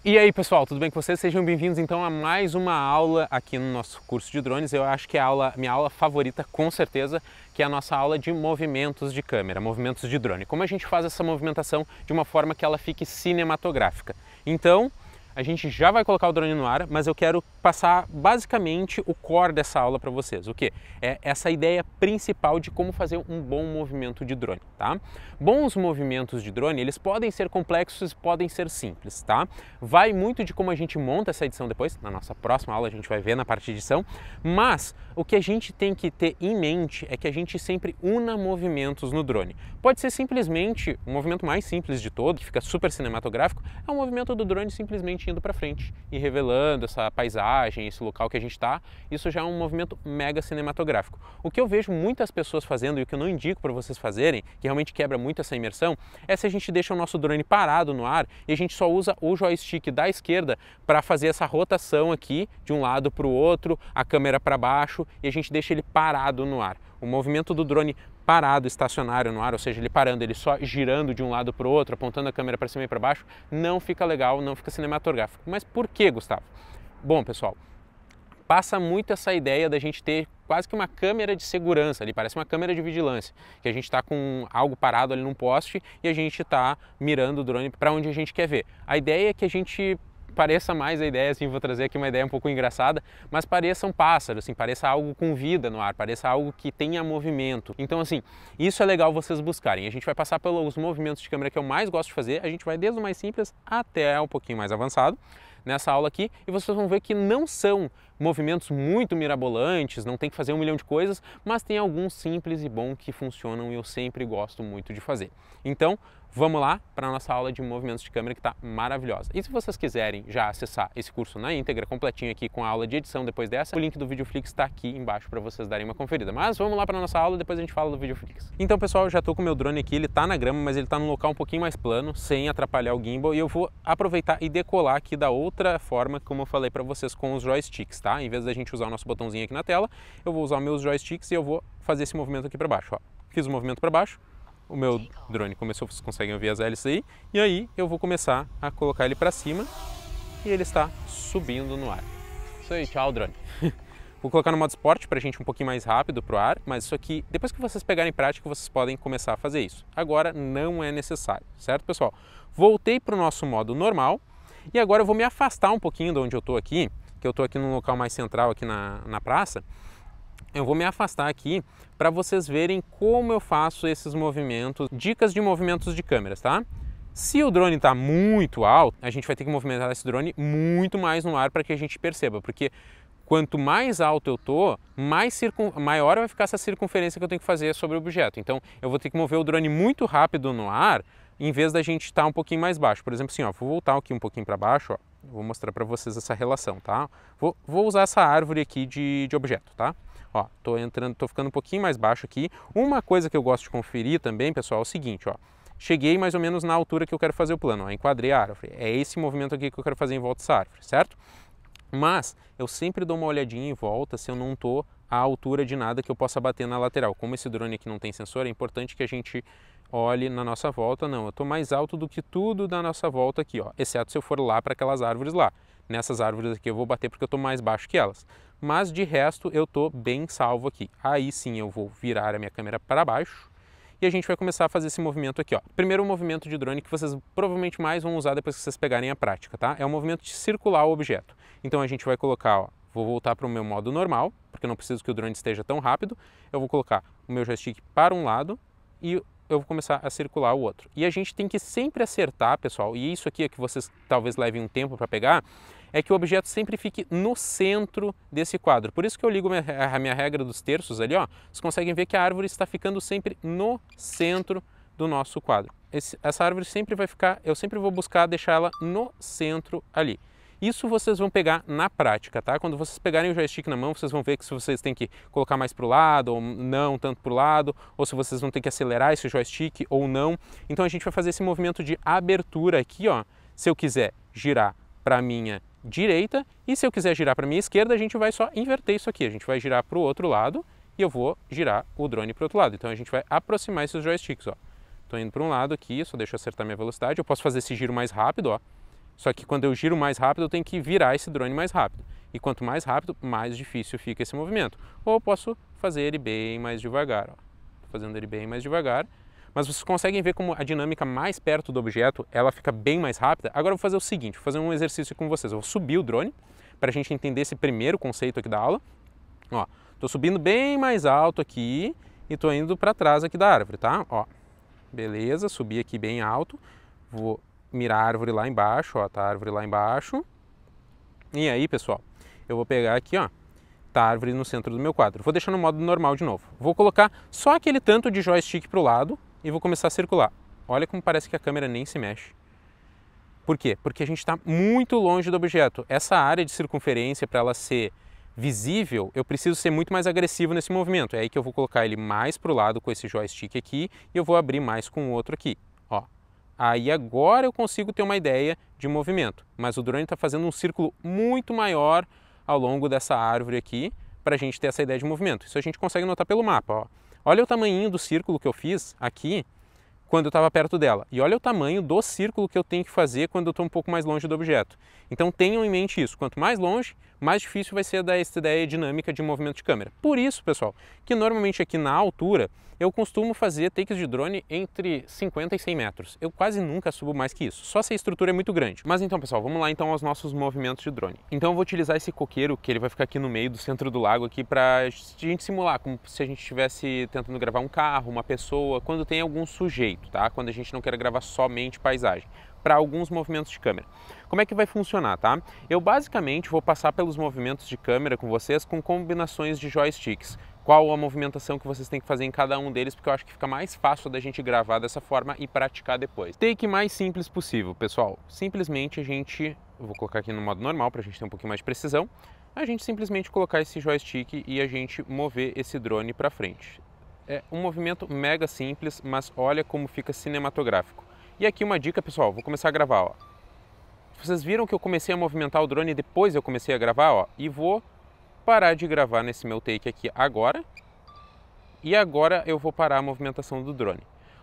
E aí pessoal, tudo bem com vocês? Sejam bem-vindos então a mais uma aula aqui no nosso curso de drones. Eu acho que é minha aula favorita com certeza, que é a nossa aula de movimentos de câmera, movimentos de drone. Como a gente faz essa movimentação de uma forma que ela fique cinematográfica. Então, a gente já vai colocar o drone no ar, mas eu quero passar basicamente o core dessa aula para vocês. O que? É essa ideia principal de como fazer um bom movimento de drone, tá? Bons movimentos de drone, eles podem ser complexos, podem ser simples, tá? Vai muito de como a gente monta essa edição depois, na nossa próxima aula a gente vai ver na parte de edição, mas o que a gente tem que ter em mente é que a gente sempre una movimentos no drone. Pode ser simplesmente, o movimento mais simples de todo, que fica super cinematográfico, é o movimento do drone simplesmente indo para frente e revelando essa paisagem, esse local que a gente está. Isso já é um movimento mega cinematográfico. O que eu vejo muitas pessoas fazendo e o que eu não indico para vocês fazerem, que realmente quebra muito essa imersão, é se a gente deixa o nosso drone parado no ar e a gente só usa o joystick da esquerda para fazer essa rotação aqui de um lado para o outro, a câmera para baixo, e a gente deixa ele parado no ar. O movimento do drone parado, estacionário no ar, ou seja, ele parando, ele só girando de um lado para o outro, apontando a câmera para cima e para baixo, não fica legal, não fica cinematográfico. Mas por que, Gustavo? Bom, pessoal, passa muito essa ideia da gente ter quase que uma câmera de segurança ali, parece uma câmera de vigilância, que a gente está com algo parado ali num poste e a gente está mirando o drone para onde a gente quer ver. A ideia é que a gente pareça mais a ideia, assim, vou trazer aqui uma ideia um pouco engraçada, mas pareça um pássaro, assim, pareça algo com vida no ar, pareça algo que tenha movimento. Então, assim, isso é legal vocês buscarem. A gente vai passar pelos movimentos de câmera que eu mais gosto de fazer, a gente vai desde o mais simples até um pouquinho mais avançado nessa aula aqui, e vocês vão ver que não são movimentos muito mirabolantes, não tem que fazer um milhão de coisas, mas tem alguns simples e bons que funcionam e eu sempre gosto muito de fazer. Então, vamos lá para a nossa aula de movimentos de câmera que está maravilhosa. E se vocês quiserem já acessar esse curso na íntegra, completinho aqui com a aula de edição depois dessa, o link do Videoflix está aqui embaixo para vocês darem uma conferida. Mas vamos lá para a nossa aula e depois a gente fala do Videoflix. Então pessoal, eu já estou com o meu drone aqui, ele está na grama, mas ele está num local um pouquinho mais plano, sem atrapalhar o gimbal, e eu vou aproveitar e decolar aqui da outra forma, como eu falei para vocês, com os joysticks, tá? Em vez da gente usar o nosso botãozinho aqui na tela, eu vou usar meus joysticks e eu vou fazer esse movimento aqui para baixo, ó. Fiz o movimento para baixo, o meu drone começou, vocês conseguem ouvir as hélices aí, e aí eu vou começar a colocar ele para cima e ele está subindo no ar. Isso aí, tchau drone. Vou colocar no modo esporte para a gente um pouquinho mais rápido para o ar, mas isso aqui, depois que vocês pegarem prática, vocês podem começar a fazer isso. Agora não é necessário, certo pessoal? Voltei para o nosso modo normal e agora eu vou me afastar um pouquinho de onde eu estou aqui, que eu estou aqui num local mais central aqui na praça. Eu vou me afastar aqui para vocês verem como eu faço esses movimentos, dicas de movimentos de câmeras, tá? Se o drone está muito alto, a gente vai ter que movimentar esse drone muito mais no ar para que a gente perceba, porque quanto mais alto eu tô, maior vai ficar essa circunferência que eu tenho que fazer sobre o objeto. Então eu vou ter que mover o drone muito rápido no ar, em vez da gente estar um pouquinho mais baixo. Por exemplo, assim, ó, vou voltar aqui um pouquinho para baixo, ó, vou mostrar para vocês essa relação, tá? Vou usar essa árvore aqui de objeto, tá? Ó, tô ficando um pouquinho mais baixo aqui. Uma coisa que eu gosto de conferir também, pessoal, é o seguinte, ó. Cheguei mais ou menos na altura que eu quero fazer o plano, ó, enquadrei a árvore. É esse movimento aqui que eu quero fazer em volta dessa árvore, certo? Mas eu sempre dou uma olhadinha em volta se eu não tô à altura de nada que eu possa bater na lateral. Como esse drone aqui não tem sensor, é importante que a gente olhe na nossa volta. Não, eu tô mais alto do que tudo da nossa volta aqui, ó, exceto se eu for lá para aquelas árvores lá. Nessas árvores aqui eu vou bater porque eu tô mais baixo que elas. Mas de resto eu tô bem salvo aqui. Aí sim eu vou virar a minha câmera para baixo e a gente vai começar a fazer esse movimento aqui, ó. Primeiro movimento de drone que vocês provavelmente mais vão usar depois que vocês pegarem a prática, tá? É o movimento de circular o objeto. Então a gente vai colocar, ó, vou voltar para o meu modo normal, porque eu não preciso que o drone esteja tão rápido. Eu vou colocar o meu joystick para um lado e eu vou começar a circular o outro. E a gente tem que sempre acertar, pessoal, e isso aqui é que vocês talvez levem um tempo para pegar, é que o objeto sempre fique no centro desse quadro. Por isso que eu ligo a minha regra dos terços ali, ó. Vocês conseguem ver que a árvore está ficando sempre no centro do nosso quadro. Essa árvore sempre vai ficar, eu sempre vou buscar deixar ela no centro ali. Isso vocês vão pegar na prática, tá? Quando vocês pegarem o joystick na mão, vocês vão ver que se vocês têm que colocar mais para o lado ou não tanto para o lado, ou se vocês vão ter que acelerar esse joystick ou não. Então a gente vai fazer esse movimento de abertura aqui, ó. Se eu quiser girar para a minha direita e se eu quiser girar para a minha esquerda, a gente vai só inverter isso aqui. A gente vai girar para o outro lado e eu vou girar o drone para o outro lado. Então a gente vai aproximar esses joysticks, ó. Estou indo para um lado aqui, só deixa eu acertar minha velocidade. Eu posso fazer esse giro mais rápido, ó. Só que quando eu giro mais rápido, eu tenho que virar esse drone mais rápido. E quanto mais rápido, mais difícil fica esse movimento. Ou eu posso fazer ele bem mais devagar. Estou fazendo ele bem mais devagar. Mas vocês conseguem ver como a dinâmica mais perto do objeto, ela fica bem mais rápida. Agora eu vou fazer o seguinte, vou fazer um exercício com vocês. Eu vou subir o drone, para a gente entender esse primeiro conceito aqui da aula. Ó, estou subindo bem mais alto aqui e estou indo para trás aqui da árvore, tá? Ó, beleza, subi aqui bem alto. Vou mirar a árvore lá embaixo, ó, tá a árvore lá embaixo. E aí, pessoal, eu vou pegar aqui, ó, tá a árvore no centro do meu quadro. Vou deixar no modo normal de novo. Vou colocar só aquele tanto de joystick para o lado e vou começar a circular. Olha como parece que a câmera nem se mexe. Por quê? Porque a gente está muito longe do objeto. Essa área de circunferência, para ela ser visível, eu preciso ser muito mais agressivo nesse movimento. É aí que eu vou colocar ele mais para o lado com esse joystick aqui e eu vou abrir mais com o outro aqui. Ó. Aí agora eu consigo ter uma ideia de movimento, mas o drone está fazendo um círculo muito maior ao longo dessa árvore aqui para a gente ter essa ideia de movimento. Isso a gente consegue notar pelo mapa. Ó. Olha o tamanhinho do círculo que eu fiz aqui quando eu estava perto dela. E olha o tamanho do círculo que eu tenho que fazer quando eu estou um pouco mais longe do objeto. Então tenham em mente isso. Quanto mais longe, mais difícil vai ser dar essa ideia dinâmica de movimento de câmera. Por isso, pessoal, que normalmente aqui na altura eu costumo fazer takes de drone entre 50 e 100 metros. Eu quase nunca subo mais que isso, só se a estrutura é muito grande. Mas então, pessoal, vamos lá então aos nossos movimentos de drone. Então eu vou utilizar esse coqueiro, que ele vai ficar aqui no meio do centro do lago aqui, para a gente simular, como se a gente estivesse tentando gravar um carro, uma pessoa, quando tem algum sujeito, tá? Quando a gente não quer gravar somente paisagem, para alguns movimentos de câmera. Como é que vai funcionar, tá? Eu basicamente vou passar pelos movimentos de câmera com vocês com combinações de joysticks. Qual a movimentação que vocês têm que fazer em cada um deles, porque eu acho que fica mais fácil da gente gravar dessa forma e praticar depois. Take mais simples possível, pessoal. Simplesmente eu vou colocar aqui no modo normal para a gente ter um pouquinho mais de precisão, a gente simplesmente colocar esse joystick e a gente mover esse drone para frente. É um movimento mega simples, mas olha como fica cinematográfico. E aqui uma dica, pessoal, vou começar a gravar, ó. Vocês viram que eu comecei a movimentar o drone e depois eu comecei a gravar, ó, e vou parar de gravar nesse meu take aqui agora, e agora eu vou parar a movimentação do drone.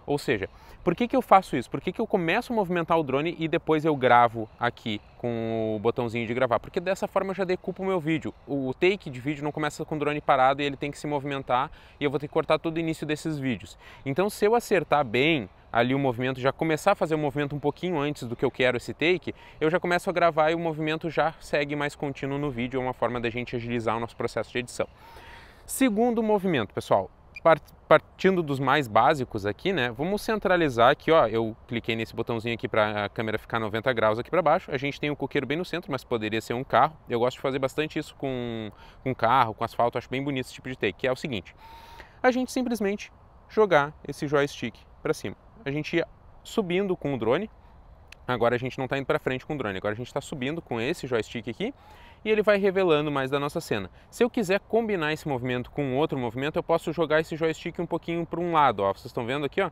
Ou seja, por que eu faço isso? Por que eu começo a movimentar o drone e depois eu gravo aqui com o botãozinho de gravar? Porque dessa forma eu já decupo o meu vídeo. O take de vídeo não começa com o drone parado e ele tem que se movimentar e eu vou ter que cortar todo o início desses vídeos. Então se eu acertar bem ali o movimento, já começar a fazer o movimento um pouquinho antes do que eu quero esse take, eu já começo a gravar e o movimento já segue mais contínuo no vídeo, é uma forma da gente agilizar o nosso processo de edição. Segundo movimento, pessoal, partindo dos mais básicos aqui, né, vamos centralizar aqui, ó, eu cliquei nesse botãozinho aqui para a câmera ficar 90 graus aqui para baixo, a gente tem o coqueiro bem no centro, mas poderia ser um carro, eu gosto de fazer bastante isso com carro, com asfalto, acho bem bonito esse tipo de take, que é o seguinte, a gente simplesmente jogar esse joystick para cima. A gente ia subindo com o drone, agora a gente não está indo para frente com o drone, agora a gente está subindo com esse joystick aqui e ele vai revelando mais da nossa cena. Se eu quiser combinar esse movimento com outro movimento, eu posso jogar esse joystick um pouquinho para um lado, ó. Vocês estão vendo aqui, ó,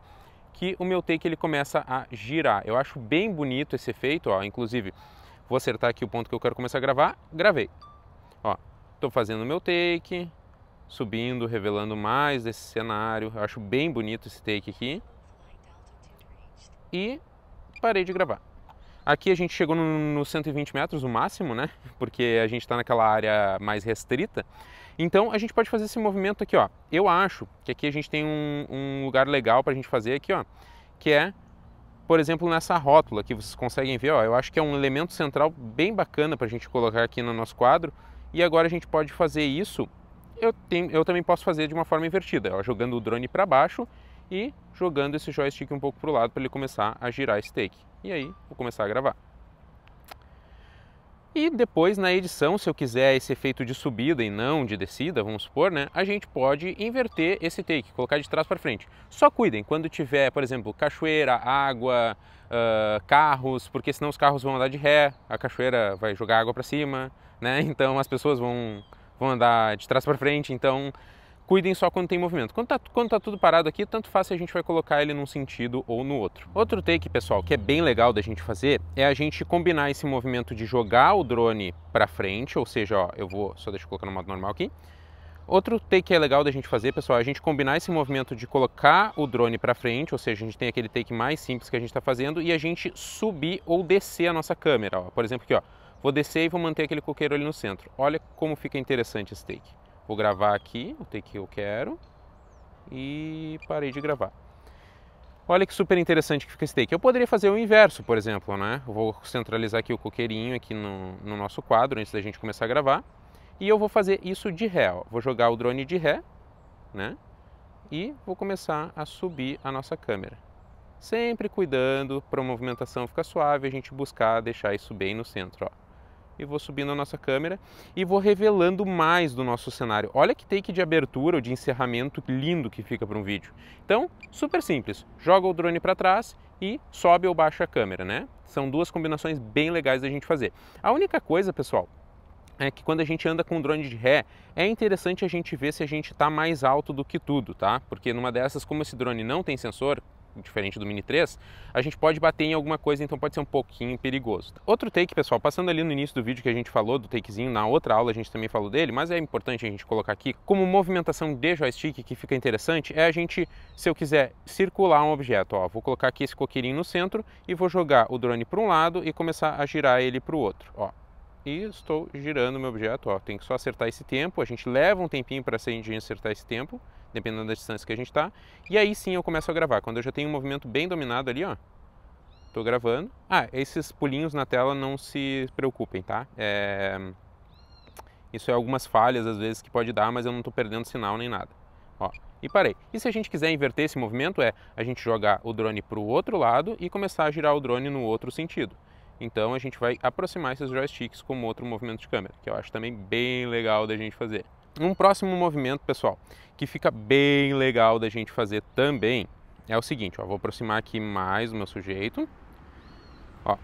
que o meu take ele começa a girar. Eu acho bem bonito esse efeito, ó. Inclusive, vou acertar aqui o ponto que eu quero começar a gravar, gravei. Ó, estou fazendo o meu take, subindo, revelando mais desse cenário. Eu acho bem bonito esse take aqui. E parei de gravar. Aqui a gente chegou no 120 metros, o máximo, né? Porque a gente está naquela área mais restrita. Então a gente pode fazer esse movimento aqui, ó. Eu acho que aqui a gente tem um lugar legal para a gente fazer aqui, ó. Que é, por exemplo, nessa rótula que vocês conseguem ver, ó. Eu acho que é um elemento central bem bacana para a gente colocar aqui no nosso quadro. E agora a gente pode fazer isso. Eu também posso fazer de uma forma invertida, ó, jogando o drone para baixo e jogando esse joystick um pouco para o lado para ele começar a girar esse take. E aí, vou começar a gravar. E depois, na edição, se eu quiser esse efeito de subida e não de descida, vamos supor, né? A gente pode inverter esse take, colocar de trás para frente. Só cuidem, quando tiver, por exemplo, cachoeira, água, carros, porque senão os carros vão andar de ré, a cachoeira vai jogar água para cima, né? Então as pessoas vão andar de trás para frente, então cuidem só quando tem movimento. Quando tá tudo parado aqui, tanto faz se a gente vai colocar ele num sentido ou no outro. Outro take, pessoal, que é bem legal da gente fazer, é a gente combinar esse movimento de jogar o drone para frente, ou seja, ó, deixa eu colocar no modo normal aqui, Outro take que é legal da gente fazer, pessoal, é a gente combinar esse movimento de colocar o drone para frente, ou seja, a gente tem aquele take mais simples que a gente está fazendo, e a gente subir ou descer a nossa câmera. Ó. Por exemplo, aqui, ó, vou descer e vou manter aquele coqueiro ali no centro. Olha como fica interessante esse take. Vou gravar aqui o take que eu quero e parei de gravar. Olha que super interessante que fica esse take. Eu poderia fazer o inverso, por exemplo, né? Eu vou centralizar aqui o coqueirinho aqui no nosso quadro antes da gente começar a gravar. E eu vou fazer isso de ré, ó. Vou jogar o drone de ré, né? E vou começar a subir a nossa câmera. Sempre cuidando para a movimentação ficar suave, a gente buscar deixar isso bem no centro, ó. E vou subindo a nossa câmera e vou revelando mais do nosso cenário. Olha que take de abertura ou de encerramento lindo que fica para um vídeo. Então, super simples. Joga o drone para trás e sobe ou baixa a câmera, né? São duas combinações bem legais da gente fazer. A única coisa, pessoal, é que quando a gente anda com o drone de ré, é interessante a gente ver se a gente está mais alto do que tudo, tá? Porque numa dessas, como esse drone não tem sensor, diferente do Mini 3, a gente pode bater em alguma coisa, então pode ser um pouquinho perigoso. Outro take, pessoal, passando ali no início do vídeo que a gente falou do takezinho, na outra aula a gente também falou dele, mas é importante a gente colocar aqui, como movimentação de joystick que fica interessante, é a gente, se eu quiser circular um objeto, ó, vou colocar aqui esse coqueirinho no centro e vou jogar o drone para um lado e começar a girar ele para o outro, ó. E estou girando o meu objeto, ó, tem que só acertar esse tempo, a gente leva um tempinho para acertar esse tempo, dependendo da distância que a gente está, e aí sim eu começo a gravar, quando eu já tenho um movimento bem dominado ali, ó, estou gravando. Ah, esses pulinhos na tela não se preocupem, tá? Isso é algumas falhas às vezes que pode dar, mas eu não estou perdendo sinal nem nada, ó. E parei. E se a gente quiser inverter esse movimento, a gente jogar o drone para o outro lado e começar a girar o drone no outro sentido. Então a gente vai aproximar esses joysticks com outro movimento de câmera, que eu acho também bem legal da gente fazer. Um próximo movimento, pessoal, que fica bem legal da gente fazer também, é o seguinte, ó, vou aproximar aqui mais o meu sujeito. Ó,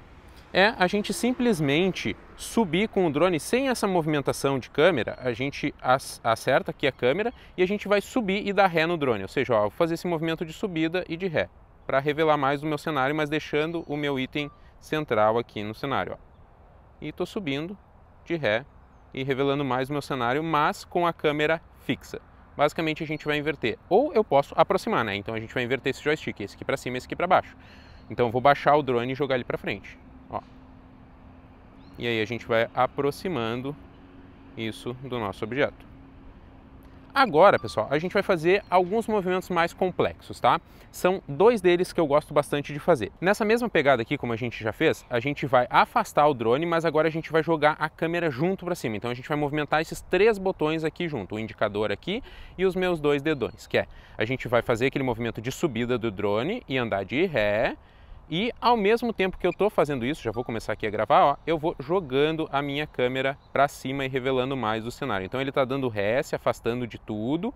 é a gente simplesmente subir com o drone sem essa movimentação de câmera, a gente acerta aqui a câmera e a gente vai subir e dar ré no drone, ou seja, ó, vou fazer esse movimento de subida e de ré, para revelar mais do meu cenário, mas deixando o meu item central aqui no cenário, ó. E estou subindo de ré e revelando mais o meu cenário, mas com a câmera fixa. Basicamente a gente vai inverter, ou eu posso aproximar, né? Então a gente vai inverter esse joystick, esse aqui para cima e esse aqui para baixo. Então eu vou baixar o drone e jogar ele para frente, ó. E aí a gente vai aproximando isso do nosso objeto. Agora, pessoal, a gente vai fazer alguns movimentos mais complexos, tá? São dois deles que eu gosto bastante de fazer. Nessa mesma pegada aqui, como a gente já fez, a gente vai afastar o drone, mas agora a gente vai jogar a câmera junto para cima. Então a gente vai movimentar esses três botões aqui junto, o indicador aqui e os meus dois dedões, que é, a gente vai fazer aquele movimento de subida do drone e andar de ré, e ao mesmo tempo que eu estou fazendo isso, já vou começar aqui a gravar, ó, eu vou jogando a minha câmera para cima e revelando mais do cenário. Então ele está dando ré, se afastando de tudo,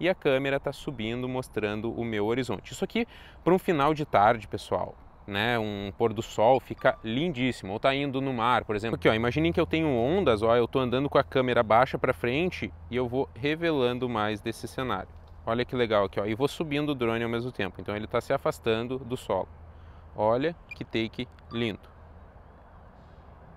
e a câmera está subindo, mostrando o meu horizonte. Isso aqui para um final de tarde, pessoal, né, um pôr do sol fica lindíssimo. Ou está indo no mar, por exemplo. Aqui, ó, imaginem que eu tenho ondas, ó, eu estou andando com a câmera baixa para frente e eu vou revelando mais desse cenário. Olha que legal aqui, ó, e vou subindo o drone ao mesmo tempo. Então ele está se afastando do solo. Olha que take lindo.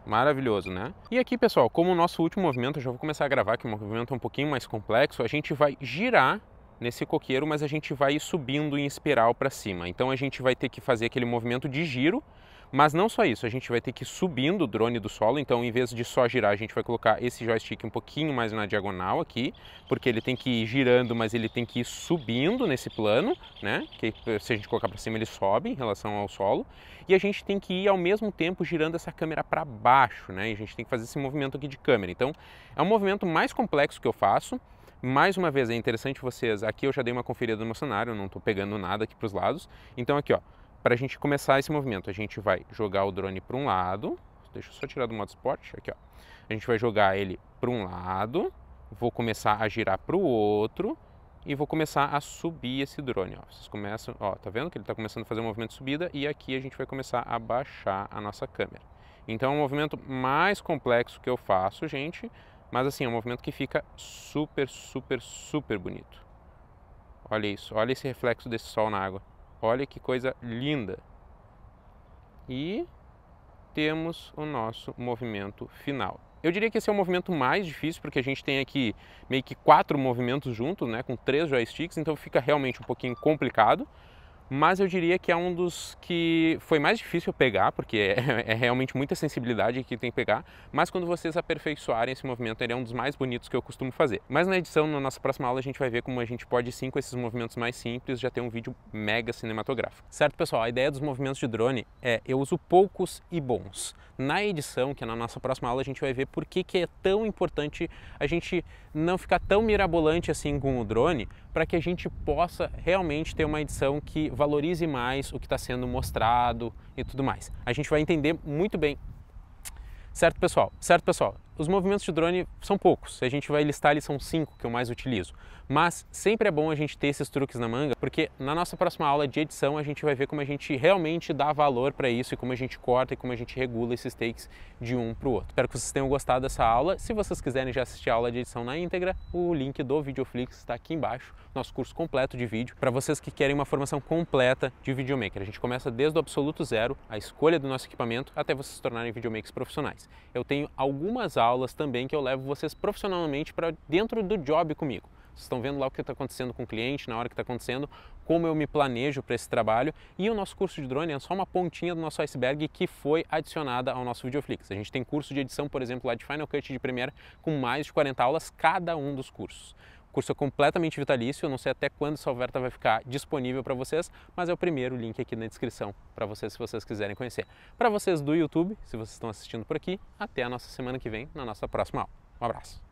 Maravilhoso, né? E aqui, pessoal, como o nosso último movimento, eu já vou começar a gravar, que o movimento é um pouquinho mais complexo, a gente vai girar nesse coqueiro, mas a gente vai ir subindo em espiral para cima. Então a gente vai ter que fazer aquele movimento de giro, mas não só isso, a gente vai ter que ir subindo o drone do solo, então em vez de só girar, a gente vai colocar esse joystick um pouquinho mais na diagonal aqui, porque ele tem que ir girando, mas ele tem que ir subindo nesse plano, né? Que se a gente colocar para cima ele sobe em relação ao solo, e a gente tem que ir ao mesmo tempo girando essa câmera para baixo, né? E a gente tem que fazer esse movimento aqui de câmera. Então é um movimento mais complexo que eu faço. Mais uma vez é interessante vocês, aqui eu já dei uma conferida no meu cenário, eu não estou pegando nada aqui para os lados, então aqui ó, para a gente começar esse movimento, a gente vai jogar o drone para um lado, deixa eu só tirar do modo esporte, aqui ó, a gente vai jogar ele para um lado, vou começar a girar para o outro e vou começar a subir esse drone, ó. Vocês começam, ó, tá vendo que ele está começando a fazer um movimento de subida e aqui a gente vai começar a baixar a nossa câmera. Então é um movimento mais complexo que eu faço, gente, mas assim, é um movimento que fica super, super, super bonito. Olha isso, olha esse reflexo desse sol na água. Olha que coisa linda. E temos o nosso movimento final. Eu diria que esse é o movimento mais difícil, porque a gente tem aqui meio que 4 movimentos juntos, né, com 3 joysticks, então fica realmente um pouquinho complicado. Mas eu diria que é um dos que foi mais difícil pegar, porque é realmente muita sensibilidade que tem que pegar, mas quando vocês aperfeiçoarem esse movimento, ele é um dos mais bonitos que eu costumo fazer. Mas na edição, na nossa próxima aula, a gente vai ver como a gente pode sim, com esses movimentos mais simples, já ter um vídeo mega cinematográfico. Certo, pessoal? A ideia dos movimentos de drone é eu uso poucos e bons. Na edição, que é na nossa próxima aula, a gente vai ver por que é tão importante a gente não ficar tão mirabolante assim com o drone, para que a gente possa realmente ter uma edição que valorize mais o que está sendo mostrado e tudo mais. A gente vai entender muito bem. Certo, pessoal? Certo, pessoal? Os movimentos de drone são poucos, a gente vai listar ali, são 5 que eu mais utilizo. Mas sempre é bom a gente ter esses truques na manga, porque na nossa próxima aula de edição a gente vai ver como a gente realmente dá valor para isso e como a gente corta e como a gente regula esses takes de um para o outro. Espero que vocês tenham gostado dessa aula. Se vocês quiserem já assistir a aula de edição na íntegra, o link do Videoflix está aqui embaixo, nosso curso completo de vídeo, para vocês que querem uma formação completa de videomaker. A gente começa desde o absoluto zero, a escolha do nosso equipamento, até vocês se tornarem videomakers profissionais. Eu tenho algumas aulas também que eu levo vocês profissionalmente para dentro do job comigo. Vocês estão vendo lá o que está acontecendo com o cliente, na hora que está acontecendo, como eu me planejo para esse trabalho. E o nosso curso de drone é só uma pontinha do nosso iceberg que foi adicionada ao nosso Videoflix. A gente tem curso de edição, por exemplo, lá de Final Cut e de Premiere, com mais de 40 aulas cada um dos cursos. O curso é completamente vitalício, eu não sei até quando essa oferta vai ficar disponível para vocês, mas é o primeiro link aqui na descrição para vocês, se vocês quiserem conhecer. Para vocês do YouTube, se vocês estão assistindo por aqui, até a nossa semana que vem, na nossa próxima aula. Um abraço!